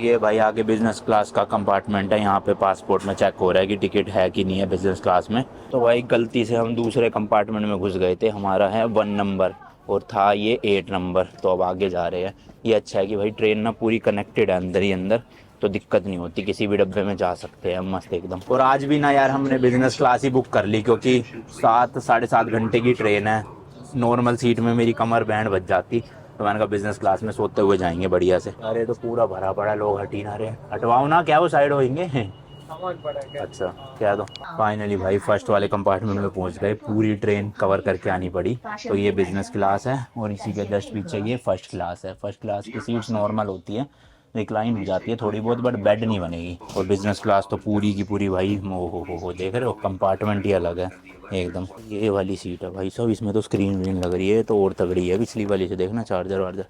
ये भाई आगे बिजनेस क्लास का कंपार्टमेंट है। यहाँ पे पासपोर्ट में चेक हो रहा है कि टिकट है कि नहीं है बिजनेस क्लास में। तो भाई गलती से हम दूसरे कंपार्टमेंट में घुस गए थे। हमारा है 1 नंबर और था ये 8 नंबर। तो अब आगे जा रहे हैं। ये अच्छा है कि भाई ट्रेन ना पूरी कनेक्टेड है अंदर ही अंदर, तो दिक्कत नहीं होती, किसी भी डब्बे में जा सकते हैं मस्त एकदम। और आज भी ना यार हमने बिजनेस क्लास ही बुक कर ली, क्योंकि 7 साढ़े 7 घंटे की ट्रेन है। नॉर्मल सीट में मेरी कमर बैंड बच जाती, तो मैंने कहा बिजनेस क्लास में सोते हुए जाएंगे बढ़िया से। अरे तो पूरा भरा पड़ा, लोग हट ही ना रहे। हटवाओ ना, क्या वो साइड होएंगे। अच्छा, क्या दो। फाइनली भाई फर्स्ट वाले कंपार्टमेंट में पहुंच गए। पूरी ट्रेन कवर करके आनी पड़ी। तो ये बिजनेस क्लास है और इसी के जस्ट पीछे ये फर्स्ट क्लास है। फर्स्ट क्लास की सीट्स नॉर्मल होती है, रिक्लाइन हो जाती है थोड़ी बहुत, बट बेड नहीं बनेगी। और बिजनेस क्लास तो पूरी की पूरी भाई, हो देख रहे हो, कंपार्टमेंट ही अलग है एकदम। ये वाली सीट है भाई साहब, इसमें तो स्क्रीन व्रीन लग रही है, तो और तगड़ी है पिछली वाली से। देखना चार्जर वार्जर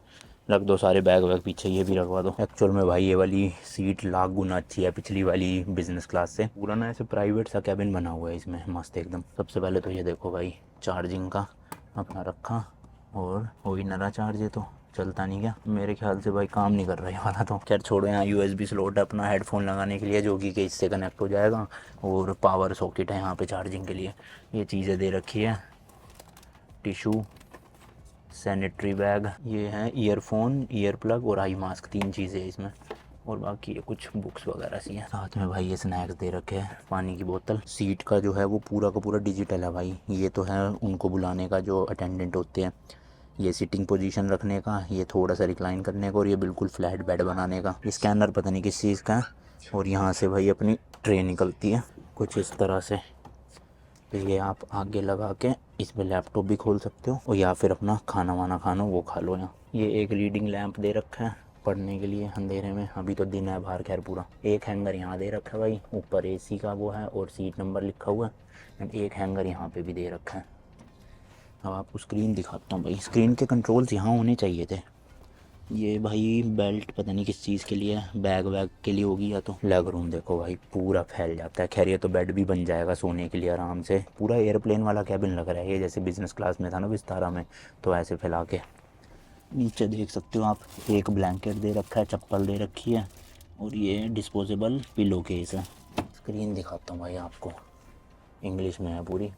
रख दो, सारे बैग वैग पीछे ये भी रखवा दो। एक्चुअल में भाई ये वाली सीट लाख गुना अच्छी है पिछली वाली बिजनेस क्लास से। पूरा ना ऐसे प्राइवेट सा कैबिन बना हुआ है इसमें, मस्त एकदम। सबसे पहले तो ये देखो भाई, चार्जिंग का अपना रखा, और वही नरा चार्ज है तो चलता नहीं क्या मेरे ख्याल से भाई, काम नहीं कर रहा है वाला। तो खैर छोड़ो, यहाँ USB स्लॉट है अपना हेडफोन लगाने के लिए, जो कि इससे कनेक्ट हो जाएगा। और पावर सॉकेट है यहाँ पे चार्जिंग के लिए। ये चीज़ें दे रखी है, टिशू, सैनिटरी बैग, ये हैं ईयरफोन, ईयर प्लग और आई मास्क, 3 चीज़ें इसमें। और बाकी ये कुछ बुक्स वगैरह सी हैं। साथ में भाई ये स्नैक्स दे रखे हैं, पानी की बोतल। सीट का जो है वो पूरा का पूरा डिजिटल है भाई। ये तो है उनको बुलाने का, जो अटेंडेंट होते हैं। ये सिटिंग पोजीशन रखने का, ये थोड़ा सा रिक्लाइन करने का, और ये बिल्कुल फ्लैट बेड बनाने का। स्कैनर पता नहीं किस चीज़ का है। और यहाँ से भाई अपनी ट्रे निकलती है कुछ इस तरह से। तो ये आप आगे लगा के इस पर लैपटॉप भी खोल सकते हो, और या फिर अपना खाना वाना खाना वो खा लो यहाँ। ये एक रीडिंग लैंप दे रखा है पढ़ने के लिए अंधेरे में। अभी तो दिन है बाहर खैर पूरा। एक हैंगर यहाँ दे रखा है भाई, ऊपर AC का वो है और सीट नंबर लिखा हुआ है। एंड एक हैंगर यहाँ पे भी दे रखा है। अब आपको स्क्रीन दिखाता हूँ भाई। स्क्रीन के कंट्रोल्स यहाँ होने चाहिए थे। ये भाई बेल्ट पता नहीं किस चीज़ के लिए है, बैग वैग के लिए होगी या तो। लेग रूम देखो भाई, पूरा फैल जाता है। खैर ये तो बेड भी बन जाएगा सोने के लिए आराम से। पूरा एयरप्लेन वाला कैबिन लग रहा है ये, जैसे बिजनेस क्लास में था ना विस्तारा में, तो ऐसे फैला के। नीचे देख सकते हो आप, एक ब्लैंकेट दे रखा है, चप्पल दे रखी है, और ये डिस्पोजेबल पिलो केस है। स्क्रीन दिखाता हूँ भाई आपको, इंग्लिश में है पूरी।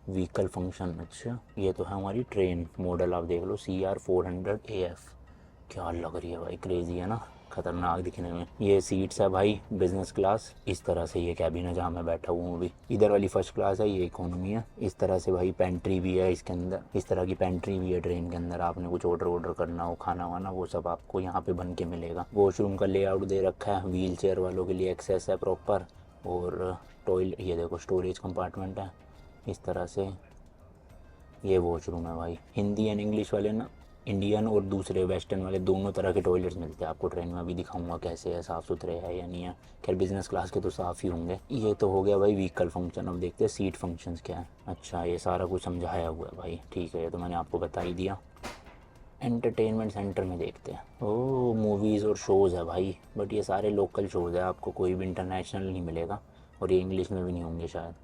व्हीकल फंक्शन, अच्छा ये तो है हमारी ट्रेन। मॉडल आप देख लो, CR400 AF। क्या लग रही है भाई, क्रेजी है ना, खतरनाक दिखने में। ये सीट्स है भाई बिजनेस क्लास। इस तरह से ये कैबिन है जहाँ मैं बैठा हुआ हूँ अभी। इधर वाली फर्स्ट क्लास है, ये इकोनॉमी है। इस तरह से भाई पेंट्री भी है इसके अंदर, इस तरह की पेंट्री भी है ट्रेन के अंदर। आपने कुछ ऑर्डर करना हो, खाना वाना, वो सब आपको यहाँ पे बन के मिलेगा। वॉशरूम का लेआउट दे रखा है, व्हील चेयर वालों के लिए एक्सेस है प्रॉपर। और टॉयलेट, ये देखो स्टोरेज कंपार्टमेंट है इस तरह से। ये वॉशरूम है भाई। हिंदी एंड इंग्लिश वाले ना, इंडियन और दूसरे वेस्टर्न वाले दोनों तरह के टॉयलेट्स मिलते हैं आपको ट्रेन में। अभी दिखाऊंगा कैसे है, साफ़ सुथरे है या नहीं है। खैर बिजनेस क्लास के तो साफ़ ही होंगे। ये तो हो गया भाई व्हीकल फंक्शन। अब देखते हैं सीट फंक्शंस क्या है। अच्छा ये सारा कुछ समझाया हुआ है भाई, ठीक है, ये तो मैंने आपको बता ही दिया। एंटरटेनमेंट सेंटर में देखते हैं। ओह मूवीज़ और शोज़ है भाई, बट ये सारे लोकल शोज़ है, आपको कोई भी इंटरनेशनल नहीं मिलेगा, और ये इंग्लिश में भी नहीं होंगे शायद।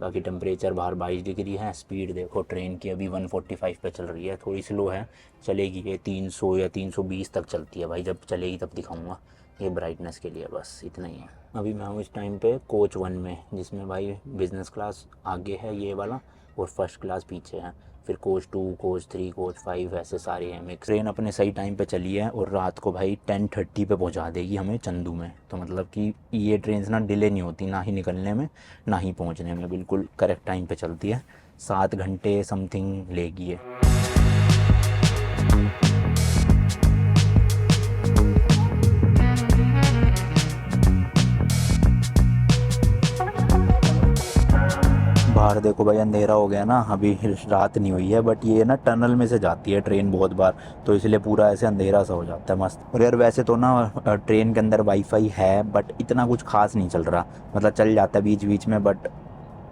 बाकी टेम्परेचर बाहर 22 डिग्री है। स्पीड देखो ट्रेन की अभी 145 पे चल रही है, थोड़ी स्लो है, चलेगी ये 300 या 320 तक चलती है भाई। जब चलेगी तब दिखाऊंगा। ये ब्राइटनेस के लिए बस इतना ही है। अभी मैं हूँ इस टाइम पे कोच 1 में, जिसमें भाई बिजनेस क्लास आगे है ये वाला, और फर्स्ट क्लास पीछे है। फिर कोच 2, कोच 3, कोच 5 ऐसे सारे हैं मिक्स। ट्रेन अपने सही टाइम पे चली है, और रात को भाई 10:30 पे पहुंचा देगी हमें चंदू में। तो मतलब कि ये ट्रेन ना डिले नहीं होती, ना ही निकलने में ना ही पहुंचने में, बिल्कुल करेक्ट टाइम पे चलती है। 7 घंटे समथिंग लेगी ये। बाहर देखो भाई अंधेरा हो गया ना, अभी रात नहीं हुई है, बट ये ना टनल में से जाती है ट्रेन बहुत बार, तो इसलिए पूरा ऐसे अंधेरा सा हो जाता है मस्त। और यार वैसे तो ना ट्रेन के अंदर वाईफाई है, बट इतना कुछ खास नहीं चल रहा। मतलब चल जाता है बीच बीच में, बट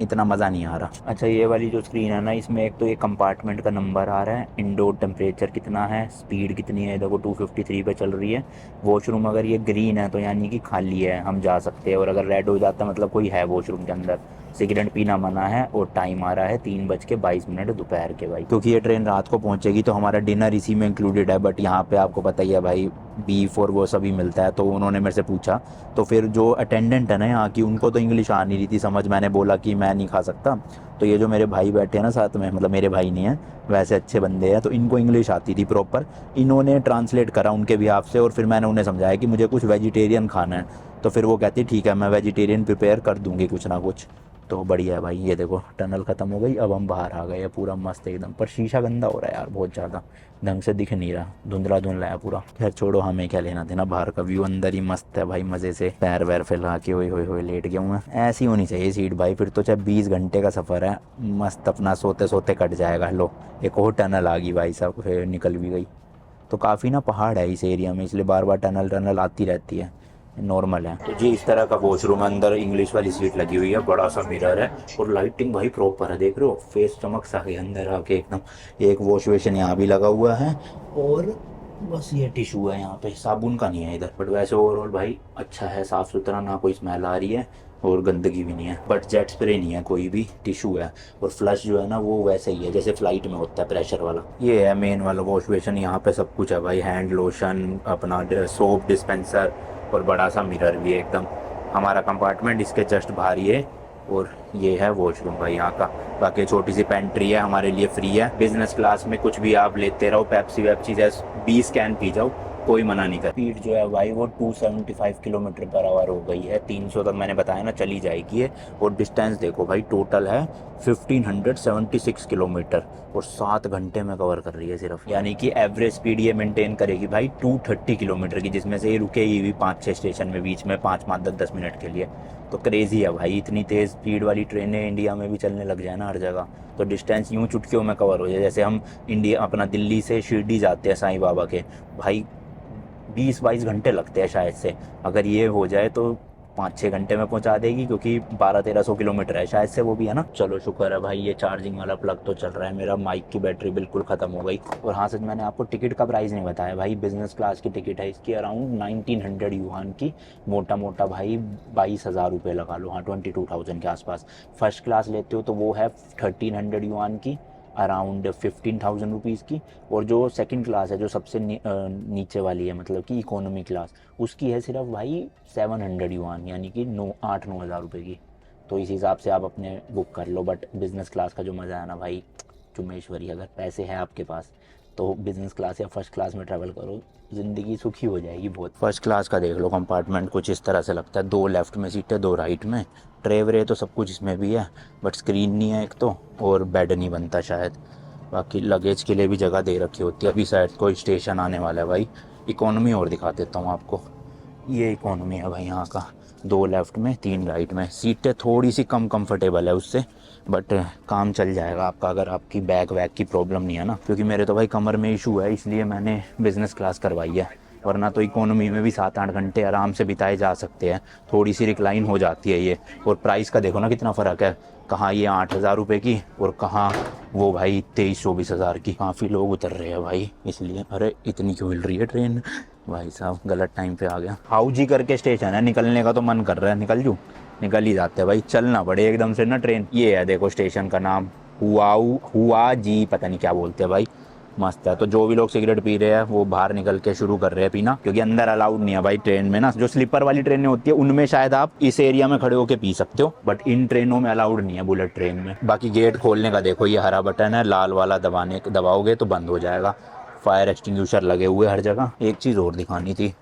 इतना मज़ा नहीं आ रहा। अच्छा ये वाली जो स्क्रीन है ना, इसमें एक तो ये कंपार्टमेंट का नंबर आ रहा है, इंडोर टेम्परेचर कितना है, स्पीड कितनी है, देखो 253 पे चल रही है। वॉशरूम अगर ये ग्रीन है तो यानी कि खाली है, हम जा सकते हैं, और अगर रेड हो जाता है मतलब कोई है वॉशरूम के अंदर। सिगरेट पीना मना है और टाइम आ रहा है 3:22 दोपहर के भाई, क्योंकि ये ट्रेन रात को पहुंचेगी तो हमारा डिनर इसी में इंक्लूडेड है। बट यहाँ पे आपको पता ही है भाई, बीफ और वो सभी मिलता है। तो उन्होंने मेरे से पूछा, तो फिर जो अटेंडेंट है ना यहाँ की, उनको तो इंग्लिश आ नहीं रही थी समझ। मैंने बोला कि मैं नहीं खा सकता। तो ये जो मेरे भाई बैठे हैं ना साथ में, मतलब मेरे भाई नहीं है वैसे, अच्छे बंदे हैं, तो इनको इंग्लिश आती थी प्रॉपर। इन्होंने ट्रांसलेट करा उनके बिहाफ से और फिर मैंने उन्हें समझाया कि मुझे कुछ वेजिटेरियन खाना है। तो फिर वो कहती ठीक है मैं वेजिटेरियन प्रिपेयर कर दूंगी कुछ ना कुछ। तो बढ़िया है भाई। ये देखो टनल ख़त्म हो गई, अब हम बाहर आ गए, पूरा मस्त एकदम। पर शीशा गंदा हो रहा है यार बहुत ज़्यादा, ढंग से दिख नहीं रहा, धुंधला धुंधला है पूरा। खैर छोड़ो, हमें क्या लेना देना, बाहर का व्यू अंदर ही मस्त है भाई, मज़े से पैर वैर फैला के ओए होए होए लेट गया हूँ मैं। ऐसी होनी चाहिए सीट भाई, फिर तो चाहे 20 घंटे का सफ़र है मस्त अपना सोते सोते कट जाएगा। लो एक और टनल आ गई भाई साहब, फिर निकल भी गई। तो काफ़ी ना पहाड़ है इस एरिया में, इसलिए बार बार टनल टनल आती रहती है, नॉर्मल है। तो जी इस तरह का वॉशरूम है, अंदर इंग्लिश वाली सीट लगी हुई है, बड़ा सा मिरर है और लाइटिंग भाई प्रॉपर है, देख रहे हो, फेस चमक सा है अंदर आके एकदम। एक वॉश बेसिन यहाँ भी लगा हुआ है और बस ये टिशू है यहाँ पे, साबुन का नहीं है इधर। बट वैसे ओवरऑल भाई अच्छा है, साफ़ सुथरा, ना कोई स्मेल आ रही है और गंदगी भी नहीं है। बट जेट स्प्रे नहीं है कोई भी, टिशू है। और फ्लश जो है ना वो वैसे ही है जैसे फ्लाइट में होता है, प्रेशर वाला। ये है मेन वाला वॉश बेसिन, यहाँ पे सब कुछ है भाई, हैंड लोशन, अपना सोप डिस्पेंसर और बड़ा सा मिरर भी है एकदम। हमारा कंपार्टमेंट इसके जस्ट बाहर ही है और ये है वॉशरूम भाई यहाँ का। बाकी छोटी सी पेंट्री है, हमारे लिए फ्री है। बिजनेस क्लास में कुछ भी आप लेते रहो, पेप्सी वेप्सी जैसे 20 कैन पी जाओ, कोई मना नहीं कर। स्पीड जो है भाई वो 275 किलोमीटर पर आवर हो गई है, 300 तक मैंने बताया ना चली जाएगी है। और डिस्टेंस देखो भाई, टोटल है 1576 किलोमीटर और 7 घंटे में कवर कर रही है सिर्फ। यानी कि एवरेज स्पीड ये मेंटेन करेगी भाई 230 किलोमीटर की, जिसमें से ये रुकेगी भी 5-6 स्टेशन में बीच में, 5-5 10-10 मिनट के लिए। तो क्रेजी है भाई, इतनी तेज़ स्पीड वाली ट्रेनें इंडिया में भी चलने लग जाए ना हर जगह, तो डिस्टेंस यूँ चुटकियों में कवर हो जाए। जैसे हम इंडिया अपना दिल्ली से शिरडी जाते हैं साईं बाबा के, भाई 20-22 घंटे लगते हैं शायद से, अगर ये हो जाए तो 5-6 घंटे में पहुंचा देगी, क्योंकि 1200-1300 किलोमीटर है शायद से वो भी, है ना। चलो शुक्र है भाई, ये चार्जिंग वाला प्लग तो चल रहा है। मेरा माइक की बैटरी बिल्कुल ख़त्म हो गई। और हाँ सच मैंने आपको टिकट का प्राइस नहीं बताया भाई, बिजनेस क्लास की टिकट है इसकी अराउंड 1900 युआन की, मोटा मोटा भाई 22,000 रुपये लगा लो, हाँ 22,000 के आसपास। फर्स्ट क्लास लेते हो तो वो है 1300 युआन की, अराउंड 15,000 रुपीज़ की। और जो सेकंड क्लास है, जो सबसे नीचे वाली है, मतलब कि इकोनॉमी क्लास, उसकी है सिर्फ भाई 700 युआन, यानी कि 8-9 हज़ार रुपये की। तो इस हिसाब से आप अपने बुक कर लो। बट बिज़नेस क्लास का जो मज़ा है ना भाई, चुमेश्वरी, अगर पैसे हैं आपके पास तो बिज़नेस क्लास या फर्स्ट क्लास में ट्रैवल करो, ज़िंदगी सुखी हो जाएगी बहुत। फर्स्ट क्लास का देख लो कंपार्टमेंट कुछ इस तरह से लगता है, 2 लेफ्ट में सीटें 2 राइट में, ट्रे व्रे तो सब कुछ इसमें भी है, बट स्क्रीन नहीं है एक तो, और बेड नहीं बनता शायद। बाकी लगेज के लिए भी जगह दे रखी होती है। अभी शायद कोई स्टेशन आने वाला है भाई। इकोनॉमी और दिखा देता हूँ आपको, ये इकोनॉमी है भाई यहाँ का, 2 लेफ्ट में 3 राइट में। सीटें थोड़ी सी कम कंफर्टेबल है उससे, बट काम चल जाएगा आपका, अगर आपकी बैक वैक की प्रॉब्लम नहीं है ना। क्योंकि मेरे तो भाई कमर में इशू है, इसलिए मैंने बिज़नेस क्लास करवाई है, वरना तो इकोनॉमी में भी 7-8 घंटे आराम से बिताए जा सकते हैं। थोड़ी सी रिक्लाइन हो जाती है ये। और प्राइस का देखो ना कितना फ़र्क है, कहाँ ये 8,000 रुपये की और कहाँ वो भाई 23-24 हज़ार की। काफ़ी लोग उतर रहे हैं भाई इसलिए। अरे इतनी क्यों हिल रही है ट्रेन भाई साहब, गलत टाइम पे आ गया। हाउ जी करके स्टेशन है, निकलने का तो मन कर रहा है, निकल ही जाते हैं भाई, चलना पड़े एकदम से ना ट्रेन। ये है देखो स्टेशन का नाम, हुआ जी, पता नहीं क्या बोलते हैं भाई, मस्त है। तो जो भी लोग सिगरेट पी रहे हैं वो बाहर निकल के शुरू कर रहे हैं पीना, क्योंकि अंदर अलाउड नहीं है भाई ट्रेन में ना। जो स्लीपर वाली ट्रेनें होती है उनमें शायद आप इस एरिया में खड़े होके पी सकते हो, बट इन ट्रेनों में अलाउड नहीं है, बुलेट ट्रेन में। बाकी गेट खोलने का देखो, ये हरा बटन है, लाल वाला दबाओगे तो बंद हो जाएगा। फायर एक्सटिंग्विशर लगे हुए हर जगह। एक चीज़ और दिखानी थी,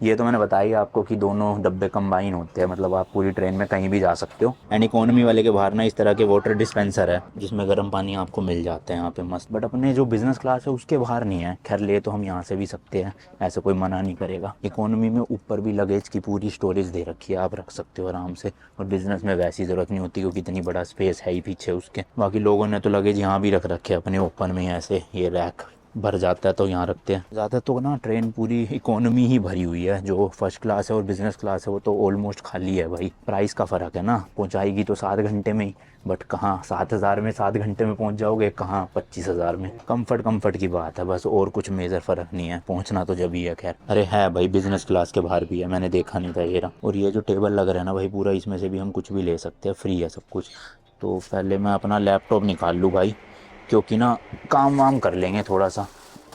ये तो मैंने बताई आपको कि दोनों डब्बे कंबाइन होते हैं, मतलब आप पूरी ट्रेन में कहीं भी जा सकते हो। एंड इकोनॉमी वाले के बाहर ना इस तरह के वाटर डिस्पेंसर है, जिसमें गर्म पानी आपको मिल जाते हैं यहाँ पे मस्त। बट अपने जो बिज़नेस क्लास है उसके बाहर नहीं है। खैर ले तो हम यहाँ से भी सकते हैं, ऐसे कोई मना नहीं करेगा। इकोनॉमी में ऊपर भी लगेज की पूरी स्टोरेज दे रखी है, आप रख सकते हो आराम से। और बिज़नेस में वैसी ज़रूरत नहीं होती, क्योंकि इतनी बड़ा स्पेस है ही पीछे उसके। बाकी लोगों ने तो लगेज यहाँ भी रख रखे अपने ओपन में ऐसे, ये रैक भर जाता है तो यहाँ रखते हैं। ज़्यादा तो ना ट्रेन पूरी इकोनॉमी ही भरी हुई है, जो फर्स्ट क्लास है और बिज़नेस क्लास है वो तो ऑलमोस्ट खाली है भाई। प्राइस का फ़र्क है ना, पहुँचाएगी तो 7 घंटे में ही, बट कहाँ 7,000 में 7 घंटे में पहुँच जाओगे, कहाँ 25,000 में। कंफर्ट की बात है बस, और कुछ मेजर फ़र्क नहीं है, पहुँचना तो जब ही है। खैर अरे है भाई, बिज़नेस क्लास के बाहर भी है, मैंने देखा नहीं था ये रहा। और ये जो टेबल लग रहा है ना भाई पूरा, इसमें से भी हम कुछ भी ले सकते हैं, फ्री है सब कुछ। तो पहले मैं अपना लैपटॉप निकाल लूँ भाई, क्योंकि ना काम वाम कर लेंगे थोड़ा सा,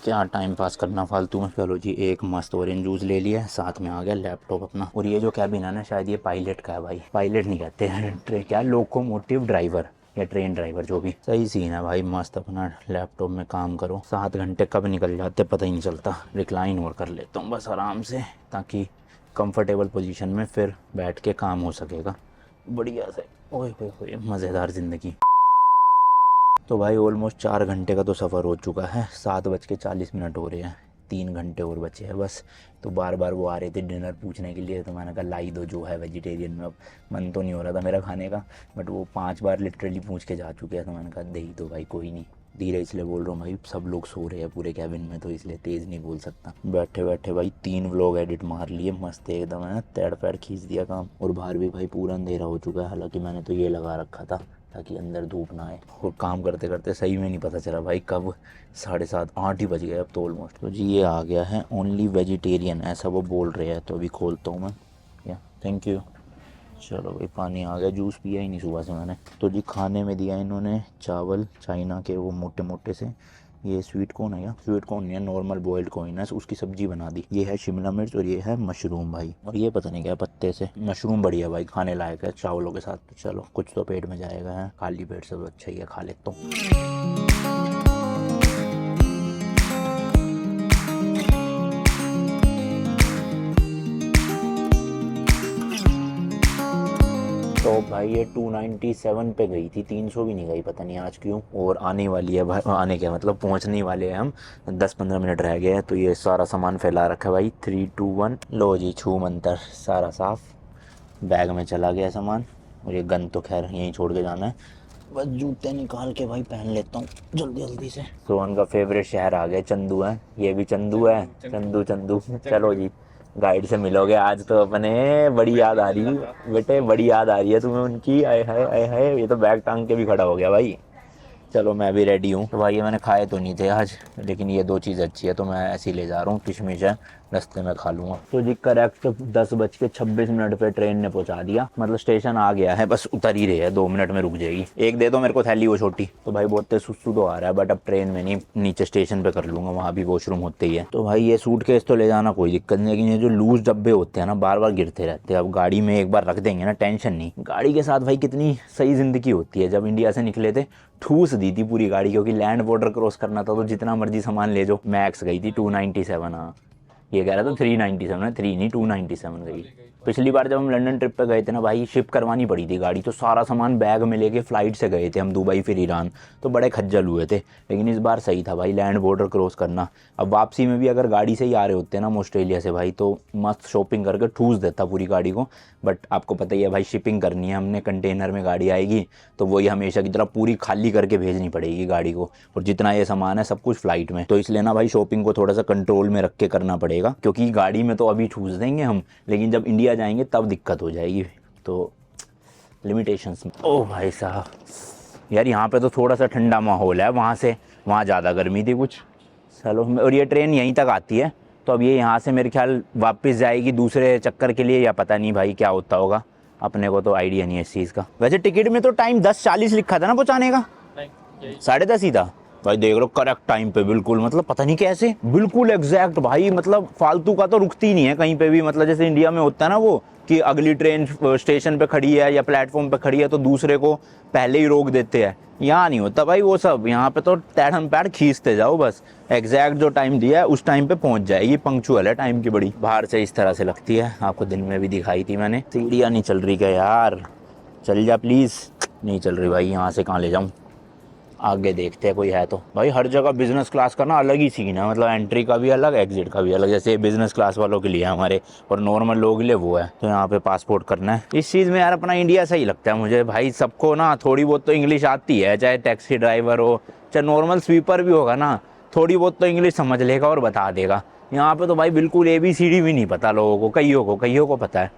क्या टाइम पास करना फालतू में। चलो जी, एक मस्त ऑरेंज जूस ले लिया, साथ में आ गया लैपटॉप अपना। और ये जो कैबिन है ना, शायद ये पायलट का है भाई, पायलट नहीं कहते हैं क्या, लोकोमोटिव ड्राइवर या ट्रेन ड्राइवर, जो भी। सही सीन है भाई, मस्त अपना लैपटॉप में काम करो। 7 घंटे कब निकल जाते पता ही नहीं चलता। रिक्लाइन और कर लेता हूँ बस आराम से, ताकि कंफर्टेबल पोजीशन में फिर बैठ के काम हो सकेगा बढ़िया से। ओए होए मज़ेदार ज़िंदगी। तो भाई ऑलमोस्ट 4 घंटे का तो सफ़र हो चुका है, 7:40 हो रहे हैं, 3 घंटे और बचे हैं बस। तो बार बार वो आ रहे थे डिनर पूछने के लिए, तो मैंने कहा लाई दो जो है वेजिटेरियन में। अब मन तो नहीं हो रहा था मेरा खाने का, बट वो 5 बार लिटरली पूछ के जा चुके हैं, तो मैंने कहा दे ही दो भाई, कोई नहीं। धीरे इसलिए बोल रहा हूँ भाई, सब लोग सो रहे हैं पूरे कैबिन में, तो इसलिए तेज़ नहीं बोल सकता। बैठे बैठे भाई 3 व्लॉग एडिट मार लिए मस्त एकदम, है तैड़ पैड़ खींच दिया काम। और बाहर भी भाई पूरा अंधेरा हो चुका है, हालांकि मैंने तो ये लगा रखा था ताकि अंदर धूप ना आए। और काम करते करते सही में नहीं पता चला भाई कब 7:30 8 ही बज गए अब तो ऑलमोस्ट। तो जी ये आ गया है ओनली वेजिटेरियन, ऐसा वो बोल रहे हैं, तो अभी खोलता हूँ मैं। या थैंक यू। चलो भाई पानी आ गया, जूस पिया ही नहीं सुबह से मैंने। तो जी खाने में दिया इन्होंने चावल चाइना के, वो मोटे मोटे से। ये स्वीट कॉर्न है, या स्वीट कॉर्न नहीं है, नॉर्मल बॉइल्ड कॉर्न है, उसकी सब्जी बना दी। ये है शिमला मिर्च, और ये है मशरूम भाई, और ये पता नहीं क्या पत्ते से। मशरूम बढ़िया भाई, खाने लायक है चावलों के साथ। तो चलो कुछ तो पेट में जाएगा, है खाली पेट से तो अच्छा ही है, खा लेता हूँ। तो भाई ये 297 पे गई थी, 300 भी नहीं गई, पता नहीं आज क्यों। और आने वाली है भाई, आने के मतलब पहुंचने वाले हैं हम, 10-15 मिनट रह गए हैं। तो ये सारा सामान फैला रखा है भाई, 3 2 1 लो जी, छू मंतर सारा साफ बैग में चला गया सामान। और ये गन तो खैर यहीं छोड़ के जाना है, बस जूते निकाल के भाई पहन लेता हूँ जल्दी जल्दी से। सोहन का फेवरेट शहर आ गया, चंदू है, ये भी चंदू है, चंदू चंदू। चलो जी गाइड से मिलोगे आज तो अपने, बड़ी याद आ रही है बेटे, बड़ी याद आ रही है तुम्हें उनकी। आए हाय आए हाय, ये तो बैग टांग के भी खड़ा हो गया भाई। चलो मैं भी रेडी हूँ। तो भाई ये मैंने खाए तो नहीं थे आज, लेकिन ये 2 चीज़ अच्छी है तो मैं ऐसे ही ले जा रहा हूँ। किशमिश है, रास्ते में खा लूँगा। तो जी करेक्ट 10:26 पे ट्रेन ने पहुँचा दिया, मतलब स्टेशन आ गया है, बस उतर ही रही है, 2 मिनट में रुक जाएगी। एक दे दो मेरे को थैली वो छोटी। तो भाई बहुत तेज सुसु तो आ रहा है, बट अब ट्रेन में नहीं, नीचे स्टेशन पे कर लूँगा, वहाँ भी वॉशरूम होते ही है। तो भाई ये सूटकेस तो ले जाना कोई दिक्कत नहीं, लेकिन ये जो लूज डब्बे होते हैं ना, बार बार गिरते रहते हैं। अब गाड़ी में एक बार रख देंगे ना, टेंशन नहीं। गाड़ी के साथ भाई कितनी सही जिंदगी होती है। जब इंडिया से निकले थे ठूस दी थी पूरी गाड़ी, क्योंकि लैंड बॉर्डर क्रॉस करना था, तो जितना मर्जी सामान ले जाओ। मैक्स गई थी 297, हाँ ये कह रहा था 397 है, 3 नहीं 297 गई। पिछली बार जब हम लंदन ट्रिप पे गए थे ना भाई, शिप करवानी पड़ी थी गाड़ी, तो सारा सामान बैग में लेके फ्लाइट से गए थे हम, दुबई फिर ईरान, तो बड़े खज्जल हुए थे। लेकिन इस बार सही था भाई, लैंड बॉर्डर क्रॉस करना। अब वापसी में भी अगर गाड़ी से ही आ रहे होते हैं ना हम ऑस्ट्रेलिया से भाई, तो मस्त शॉपिंग करके ठूस देता पूरी गाड़ी को। बट आपको पता ही है भाई, शिपिंग करनी है हमने, कंटेनर में गाड़ी आएगी, तो वही हमेशा की तरह पूरी खाली करके भेजनी पड़ेगी गाड़ी को। और जितना ये सामान है सब कुछ फ्लाइट में, तो इसलिए ना भाई शॉपिंग को थोड़ा सा कंट्रोल में रख के करना पड़ेगा, क्योंकि गाड़ी में तो अभी ठूस देंगे हम, लेकिन जब इंडिया जाएंगे तब दिक्कत हो जाएगी। तो लिमिटेशंस। ओ भाई साहब यार, यहाँ पे तो थोड़ा सा ठंडा माहौल है, वहाँ ज़्यादा गर्मी थी कुछ। चलो, और ये ट्रेन यहीं तक आती है, तो अब ये यहाँ से मेरे ख्याल वापस जाएगी दूसरे चक्कर के लिए, या पता नहीं भाई क्या होता होगा, अपने को तो आइडिया नहीं है इस चीज़ का। वैसे टिकट में तो टाइम 10:40 लिखा था ना पहुँचाने का, 10:30 ही था भाई। देख लो करेक्ट टाइम पे बिल्कुल, मतलब पता नहीं कैसे बिल्कुल एग्जैक्ट भाई, मतलब फालतू का तो रुकती नहीं है कहीं पे भी। मतलब जैसे इंडिया में होता है ना वो, कि अगली ट्रेन स्टेशन पे खड़ी है या प्लेटफॉर्म पे खड़ी है तो दूसरे को पहले ही रोक देते हैं, यहाँ नहीं होता भाई वो सब। यहाँ पे तो टैढ़म पैड़ खींचते जाओ बस, एग्जैक्ट जो टाइम दिया है उस टाइम पे पहुंच जाएगी। पंक्चुअल है टाइम की बड़ी। बाहर से इस तरह से लगती है, आपको दिन में भी दिखाई थी मैंने। सीढ़ियाँ नहीं चल रही क्या यार, चल जा प्लीज़। नहीं चल रही भाई, यहाँ से कहाँ ले जाऊँ, आगे देखते हैं कोई है तो। भाई हर जगह बिजनेस क्लास का ना अलग ही सीन है, मतलब एंट्री का भी अलग, एग्जिट का भी अलग। जैसे बिजनेस क्लास वालों के लिए हमारे, और नॉर्मल लोगों के लिए वो है। तो यहाँ पे पासपोर्ट करना है। इस चीज़ में यार अपना इंडिया सही लगता है मुझे भाई। सबको ना थोड़ी बहुत तो इंग्लिश आती है, चाहे टैक्सी ड्राइवर हो चाहे नॉर्मल स्वीपर भी होगा ना, थोड़ी बहुत तो इंग्लिश समझ लेगा और बता देगा। यहाँ पे तो भाई बिल्कुल ABCD भी नहीं पता लोगों को, कईयों को पता है,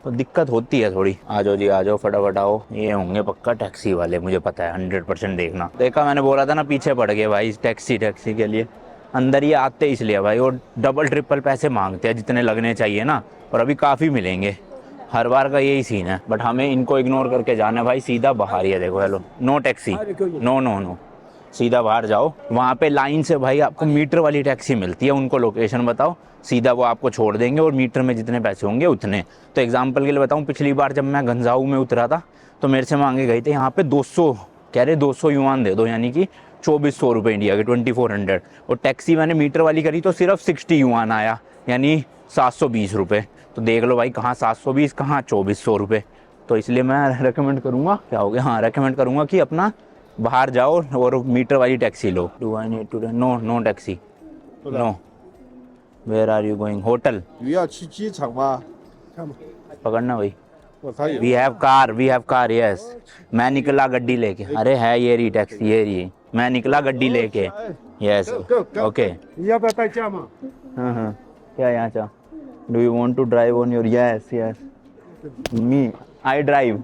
तो दिक्कत होती है थोड़ी। आ जाओ जी, आ जाओ फटाफट आओ। ये होंगे पक्का टैक्सी वाले, मुझे पता है 100%। देखना, देखा मैंने बोला था ना, पीछे पड़ गए भाई टैक्सी के लिए। अंदर ये आते इसलिए भाई, और डबल ट्रिपल पैसे मांगते हैं जितने लगने चाहिए ना, और अभी काफ़ी मिलेंगे, हर बार का यही सीन है। बट हमें इनको इग्नोर करके जाना है भाई, सीधा बाहर ही है। देखो, hello, no taxi, no no no, सीधा बाहर जाओ। वहाँ पे लाइन से भाई आपको मीटर वाली टैक्सी मिलती है, उनको लोकेशन बताओ, सीधा वो आपको छोड़ देंगे, और मीटर में जितने पैसे होंगे उतने। तो एग्जांपल के लिए बताऊँ, पिछली बार जब मैं गंजाऊ में उतरा था तो मेरे से मांगे गए थे यहाँ पे 200, कह रहे 200 युआन दे दो, यानी कि 2400 रुपये इंडिया के, 2400। और टैक्सी मैंने मीटर वाली करी तो सिर्फ 60 युआन आया, यानी 720 रुपये। तो देख लो भाई, कहाँ 720, कहाँ 2400 रुपये। तो इसलिए मैं रेकमेंड करूँगा, क्या हो गया, हाँ रेकमेंड करूँगा कि अपना बाहर जाओ और मीटर वाली टैक्सी लो। Do I need to, no no taxi, no. Where are you going? Hotel. 鱼要去机场吗？ पकड़ना भाई। 他有 वी हैव कार, यस। मैं निकला गड्डी लेके, अरे है ये रही टैक्सी, ये रही, मैं निकला गड्डी लेके, यस ओके। 你要不要代驾嘛？ हाँ हाँ, क्या यहाँ चा? Do you want to drive on your? Yes yes, me I drive,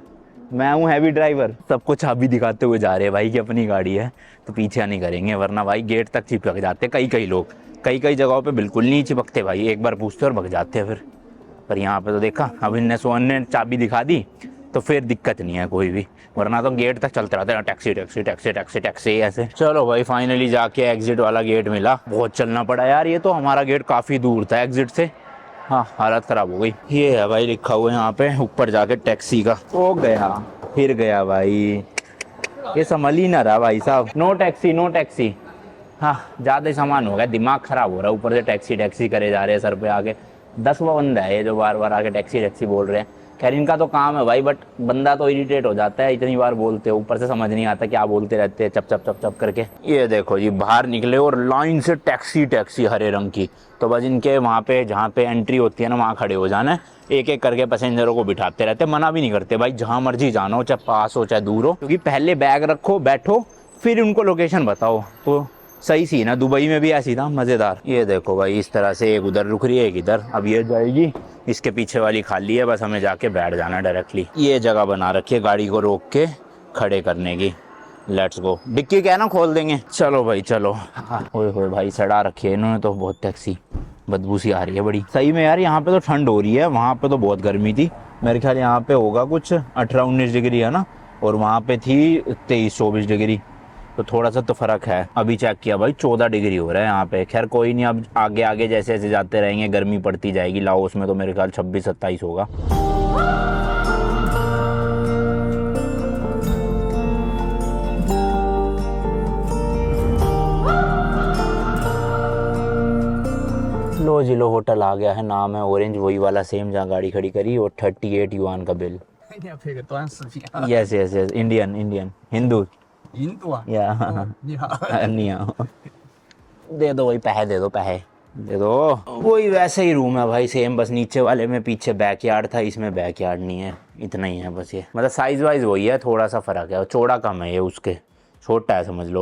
मैं हूँ हैवी ड्राइवर। सबको चाबी दिखाते हुए जा रहे हैं भाई कि अपनी गाड़ी है, तो पीछे नहीं करेंगे, वरना भाई गेट तक चिपक जाते कई लोग। कई जगहों पे बिल्कुल नहीं चिपकते भाई, एक बार पूछते और भग जाते हैं फिर। पर यहाँ पे तो देखा, अब इनने सोहन ने चाबी दिखा दी तो फिर दिक्कत नहीं है कोई भी, वरना तो गेट तक चलते रहते हैं, taxi taxi taxi taxi taxi ऐसे। चलो भाई, फाइनली जाके एग्जिट वाला गेट मिला। बहुत चलना पड़ा यार, ये तो हमारा गेट काफ़ी दूर था एग्जिट से। हाँ, हालत ख़राब हो गई। ये है भाई लिखा हुआ है यहाँ पे ऊपर जाके टैक्सी का। हो गया, फिर गया भाई, ये संभल ही ना रहा भाई साहब। No taxi, no taxi. हाँ, ज़्यादा सामान हो गया, दिमाग ख़राब हो रहा है, ऊपर से टैक्सी टैक्सी करे जा रहे हैं सर पे आके। 10वां बंदा है ये जो बार बार आके टैक्सी टैक्सी बोल रहे हैं। खैर इनका तो काम है भाई, बट बंदा तो इरिटेट हो जाता है, इतनी बार बोलते हो, ऊपर से समझ नहीं आता क्या बोलते रहते हैं, चप चप चप चप करके। ये देखो जी, बाहर निकले और लाइन से टैक्सी टैक्सी हरे रंग की। तो बस इनके वहाँ पे जहाँ पे एंट्री होती है ना, वहाँ खड़े हो जाना है, एक एक करके पैसेंजरों को बिठाते रहते, मना भी नहीं करते भाई, जहाँ मर्जी जाना हो, चाहे पास हो चाहे दूर हो, क्योंकि पहले बैग रखो, बैठो, फिर उनको लोकेशन बताओ। तो सही सी ना, दुबई में भी ऐसी था, मज़ेदार। ये देखो भाई, इस तरह से एक उधर रुक रही है, एक इधर। अब ये जाएगी, इसके पीछे वाली खाली है, बस हमें जाके बैठ जाना डायरेक्टली। ये जगह बना रखी है गाड़ी को रोक के खड़े करने की। Let's go. डिक्की क्या है ना, खोल देंगे। चलो भाई चलो। ओए भाई, सड़ा रखी है इन्होंने तो बहुत, टैक्सी बदबू सी आ रही है बड़ी। सही में यार, यहाँ पे तो ठंड हो रही है, वहाँ पे तो बहुत गर्मी थी। मेरे ख्याल यहाँ पे होगा कुछ 18-19 डिग्री है ना, और वहाँ पे थी 23-24 डिग्री, तो थोड़ा सा तो फ़र्क है। अभी चेक किया भाई, 14 डिग्री हो रहा है यहाँ पे। खैर कोई नहीं, अब आगे आगे जैसे जैसे जाते रहेंगे गर्मी पड़ती जाएगी। लाओस में तो मेरे ख्याल 26-27 होगा। लो जी लो, होटल आ गया है, नाम है ऑरेंज, वही वाला सेम जहाँ गाड़ी खड़ी करी, और 38 युआन का बिल। Yes yes yes, Indian Hindu. 印度啊， या 你好， नहीं आओ, दे दो वही पैसे, दे दो पैसे, दे दो। वही वैसे ही रूम है भाई सेम, बस नीचे वाले में पीछे बैकयार्ड था, इसमें बैकयार्ड नहीं है, इतना ही है बस। ये मतलब साइज वाइज वही है, थोड़ा सा फ़र्क है, चौड़ा कम है ये उसके, छोटा है समझ लो।